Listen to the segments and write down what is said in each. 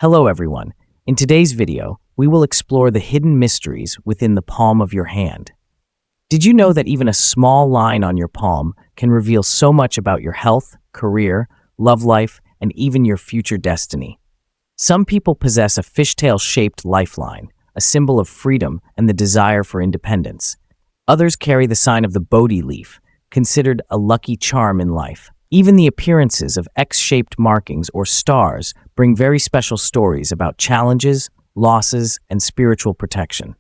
Hello everyone. In today's video, we will explore the hidden mysteries within the palm of your hand. Did you know that even a small line on your palm can reveal so much about your health, career, love life, and even your future destiny? Some people possess a fishtail-shaped lifeline, a symbol of freedom and the desire for independence. Others carry the sign of the Bodhi leaf, considered a lucky charm in life. Even the appearances of X-shaped markings or stars bring very special stories about challenges, losses, and spiritual protection.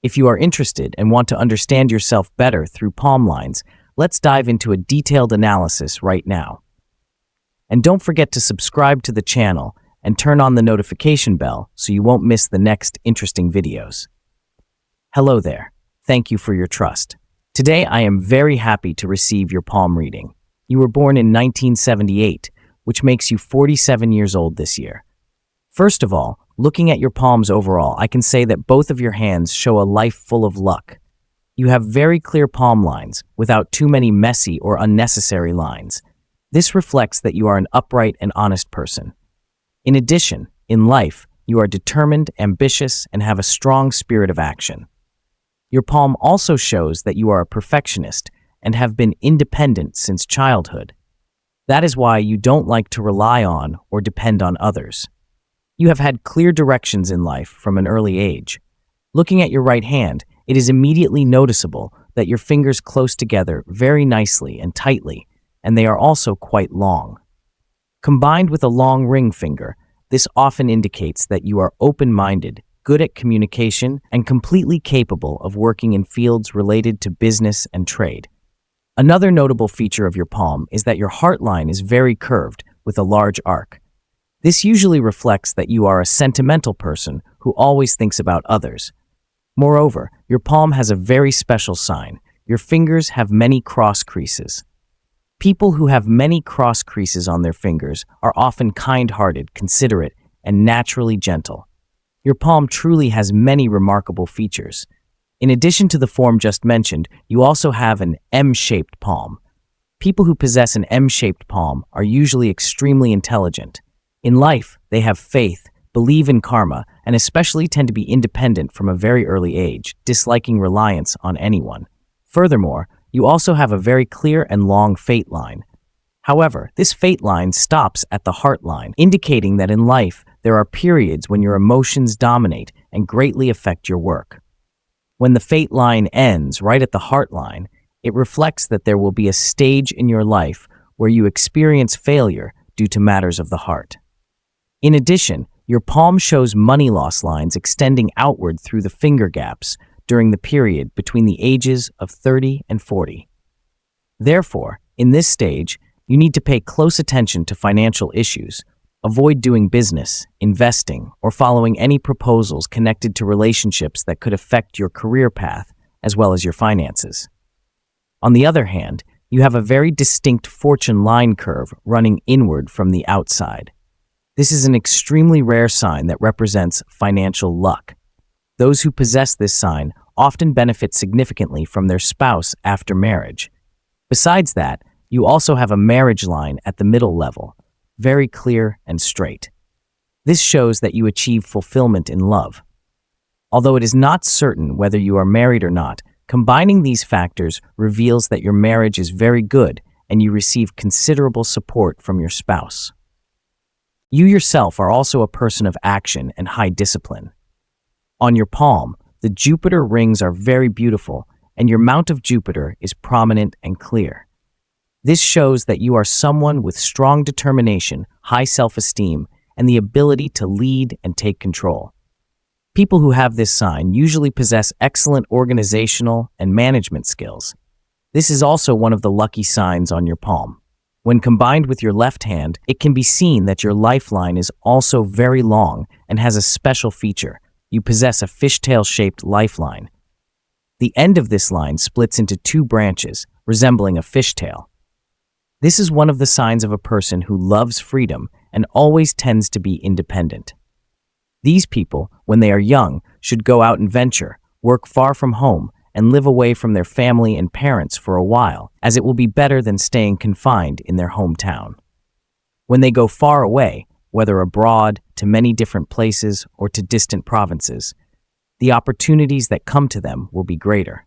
If you are interested and want to understand yourself better through palm lines, let's dive into a detailed analysis right now. And don't forget to subscribe to the channel and turn on the notification bell so you won't miss the next interesting videos. Hello there. Thank you for your trust. Today I am very happy to receive your palm reading. You were born in 1978, which makes you 47 years old this year. First of all, looking at your palms overall, I can say that both of your hands show a life full of luck. You have very clear palm lines, without too many messy or unnecessary lines. This reflects that you are an upright and honest person. In addition, in life, you are determined, ambitious, and have a strong spirit of action. Your palm also shows that you are a perfectionist and have been independent since childhood. That is why you don't like to rely on or depend on others. You have had clear directions in life from an early age. Looking at your right hand, it is immediately noticeable that your fingers close together very nicely and tightly, and they are also quite long. Combined with a long ring finger, this often indicates that you are open-minded, good at communication, and completely capable of working in fields related to business and trade. Another notable feature of your palm is that your heart line is very curved with a large arc. This usually reflects that you are a sentimental person who always thinks about others. Moreover, your palm has a very special sign. Your fingers have many cross creases. People who have many cross creases on their fingers are often kind-hearted, considerate, and naturally gentle. Your palm truly has many remarkable features. In addition to the form just mentioned, you also have an M-shaped palm. People who possess an M-shaped palm are usually extremely intelligent. In life, they have faith, believe in karma, and especially tend to be independent from a very early age, disliking reliance on anyone. Furthermore, you also have a very clear and long fate line. However, this fate line stops at the heart line, indicating that in life, there are periods when your emotions dominate and greatly affect your work. When the fate line ends right at the heart line, it reflects that there will be a stage in your life where you experience failure due to matters of the heart. In addition, your palm shows money loss lines extending outward through the finger gaps during the period between the ages of 30 and 40. Therefore, in this stage, you need to pay close attention to financial issues. Avoid doing business, investing, or following any proposals connected to relationships that could affect your career path as well as your finances. On the other hand, you have a very distinct fortune line curve running inward from the outside. This is an extremely rare sign that represents financial luck. Those who possess this sign often benefit significantly from their spouse after marriage. Besides that, you also have a marriage line at the middle level, very clear and straight. This shows that you achieve fulfillment in love. Although it is not certain whether you are married or not, combining these factors reveals that your marriage is very good and you receive considerable support from your spouse. You yourself are also a person of action and high discipline. On your palm, the Jupiter rings are very beautiful and your mount of Jupiter is prominent and clear. This shows that you are someone with strong determination, high self-esteem, and the ability to lead and take control. People who have this sign usually possess excellent organizational and management skills. This is also one of the lucky signs on your palm. When combined with your left hand, it can be seen that your lifeline is also very long and has a special feature. You possess a fishtail-shaped lifeline. The end of this line splits into two branches, resembling a fishtail. This is one of the signs of a person who loves freedom and always tends to be independent. These people, when they are young, should go out and venture, work far from home, and live away from their family and parents for a while, as it will be better than staying confined in their hometown. When they go far away, whether abroad, to many different places, or to distant provinces. The opportunities that come to them will be greater.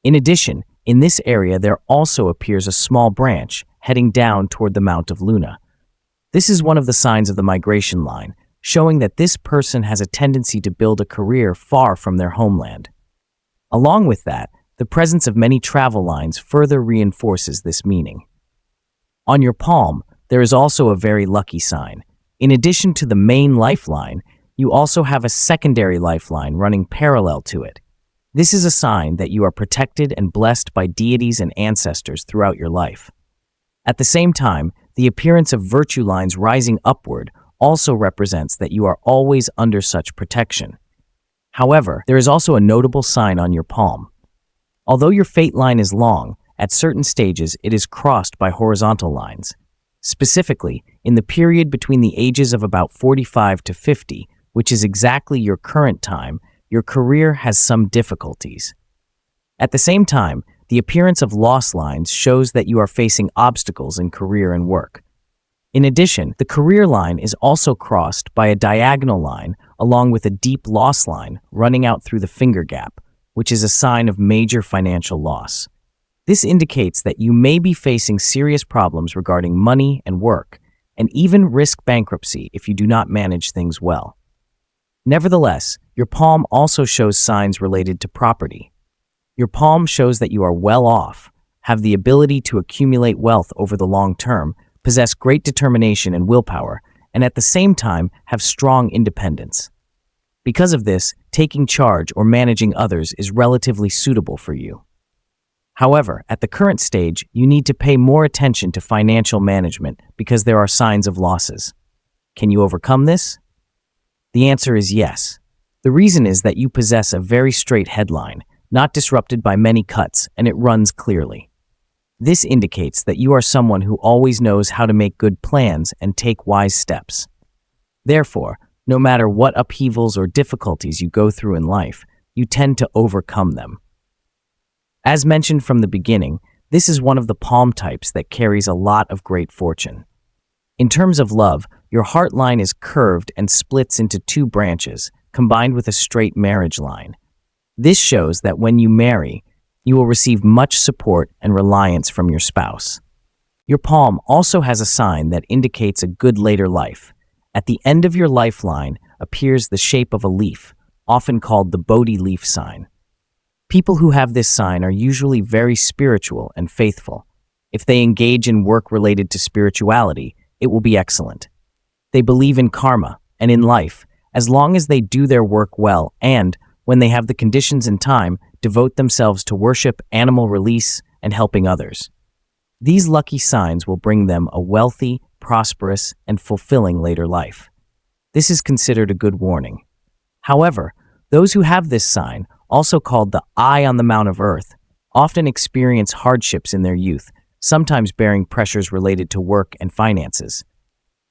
In addition, in this area there also appears a small branch heading down toward the Mount of Luna. This is one of the signs of the migration line, showing that this person has a tendency to build a career far from their homeland. Along with that, the presence of many travel lines further reinforces this meaning. On your palm, there is also a very lucky sign. In addition to the main lifeline, you also have a secondary lifeline running parallel to it. This is a sign that you are protected and blessed by deities and ancestors throughout your life. At the same time, the appearance of virtue lines rising upward also represents that you are always under such protection. However, there is also a notable sign on your palm. Although your fate line is long, at certain stages it is crossed by horizontal lines. Specifically, in the period between the ages of about 45 to 50, which is exactly your current time, your career has some difficulties. At the same time, the appearance of loss lines shows that you are facing obstacles in career and work. In addition, the career line is also crossed by a diagonal line along with a deep loss line running out through the finger gap, which is a sign of major financial loss. This indicates that you may be facing serious problems regarding money and work, and even risk bankruptcy if you do not manage things well. Nevertheless, your palm also shows signs related to property. Your palm shows that you are well off, have the ability to accumulate wealth over the long term, possess great determination and willpower, and at the same time have strong independence. Because of this, taking charge or managing others is relatively suitable for you. However, at the current stage, you need to pay more attention to financial management because there are signs of losses. Can you overcome this? The answer is yes. The reason is that you possess a very straight headline, not disrupted by many cuts, and it runs clearly. This indicates that you are someone who always knows how to make good plans and take wise steps. Therefore, no matter what upheavals or difficulties you go through in life, you tend to overcome them. As mentioned from the beginning, this is one of the palm types that carries a lot of great fortune. In terms of love, your heart line is curved and splits into two branches, combined with a straight marriage line. This shows that when you marry, you will receive much support and reliance from your spouse. Your palm also has a sign that indicates a good later life. At the end of your lifeline appears the shape of a leaf, often called the Bodhi leaf sign. People who have this sign are usually very spiritual and faithful. If they engage in work related to spirituality, it will be excellent. They believe in karma and in life, as long as they do their work well and, when they have the conditions and time, devote themselves to worship, animal release, and helping others. These lucky signs will bring them a wealthy, prosperous, and fulfilling later life. This is considered a good warning. However, those who have this sign, also called the eye on the Mount of Earth, often experience hardships in their youth, sometimes bearing pressures related to work and finances.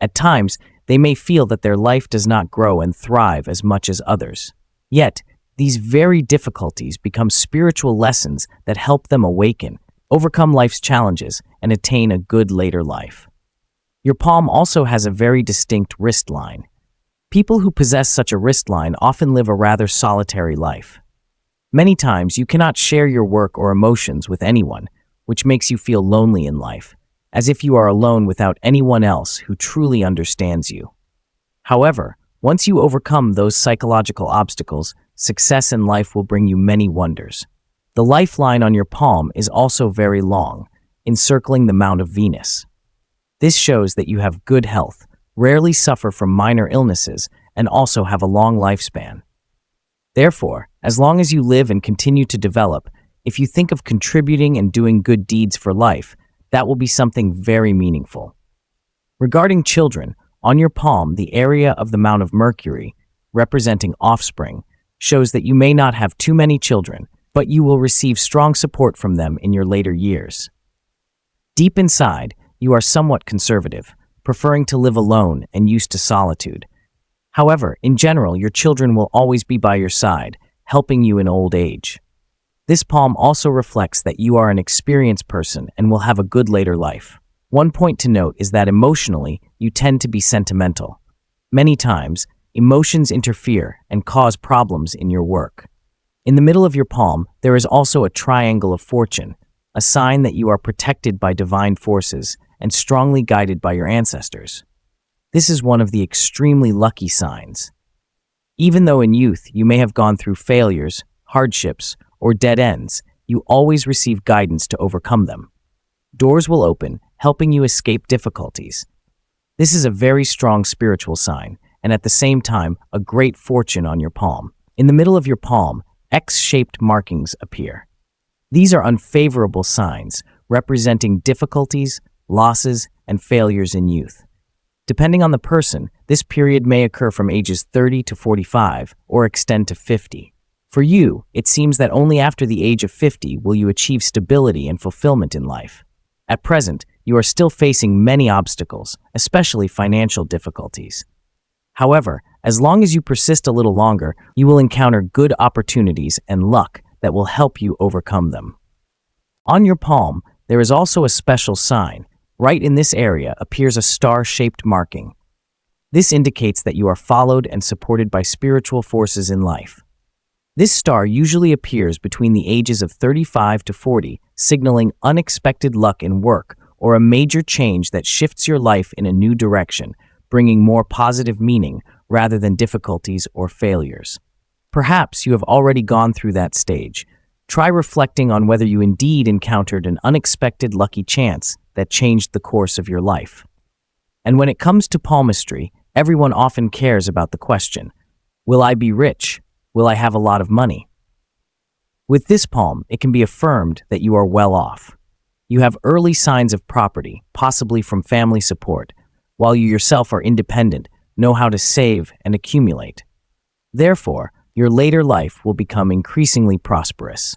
At times, they may feel that their life does not grow and thrive as much as others. Yet, these very difficulties become spiritual lessons that help them awaken, overcome life's challenges, and attain a good later life. Your palm also has a very distinct wrist line. People who possess such a wrist line often live a rather solitary life. Many times, you cannot share your work or emotions with anyone, which makes you feel lonely in life, as if you are alone without anyone else who truly understands you. However, once you overcome those psychological obstacles, success in life will bring you many wonders. The lifeline on your palm is also very long, encircling the Mount of Venus. This shows that you have good health, rarely suffer from minor illnesses, and also have a long lifespan. Therefore, as long as you live and continue to develop, if you think of contributing and doing good deeds for life, that will be something very meaningful. Regarding children, on your palm, the area of the Mount of Mercury, representing offspring, shows that you may not have too many children, but you will receive strong support from them in your later years. Deep inside, you are somewhat conservative, preferring to live alone and used to solitude. However, in general, your children will always be by your side, helping you in old age. This palm also reflects that you are an experienced person and will have a good later life. One point to note is that emotionally, you tend to be sentimental. Many times, emotions interfere and cause problems in your work. In the middle of your palm, there is also a triangle of fortune, a sign that you are protected by divine forces and strongly guided by your ancestors. This is one of the extremely lucky signs. Even though in youth you may have gone through failures, hardships, or dead ends, you always receive guidance to overcome them. Doors will open, helping you escape difficulties. This is a very strong spiritual sign, and at the same time, a great fortune on your palm. In the middle of your palm, X-shaped markings appear. These are unfavorable signs, representing difficulties, losses, and failures in youth. Depending on the person, this period may occur from ages 30 to 45 or extend to 50. For you, it seems that only after the age of 50 will you achieve stability and fulfillment in life. At present, you are still facing many obstacles, especially financial difficulties. However, as long as you persist a little longer, you will encounter good opportunities and luck that will help you overcome them. On your palm, there is also a special sign. Right in this area appears a star-shaped marking. This indicates that you are followed and supported by spiritual forces in life. This star usually appears between the ages of 35 to 40, signaling unexpected luck in work or a major change that shifts your life in a new direction, bringing more positive meaning rather than difficulties or failures. Perhaps you have already gone through that stage. Try reflecting on whether you indeed encountered an unexpected lucky chance that changed the course of your life. And when it comes to palmistry, everyone often cares about the question, will I be rich? Will I have a lot of money? With this palm, it can be affirmed that you are well off. You have early signs of property, possibly from family support, while you yourself are independent, know how to save and accumulate. Therefore, your later life will become increasingly prosperous.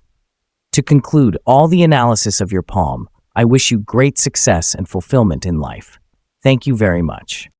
To conclude all the analysis of your palm, I wish you great success and fulfillment in life. Thank you very much.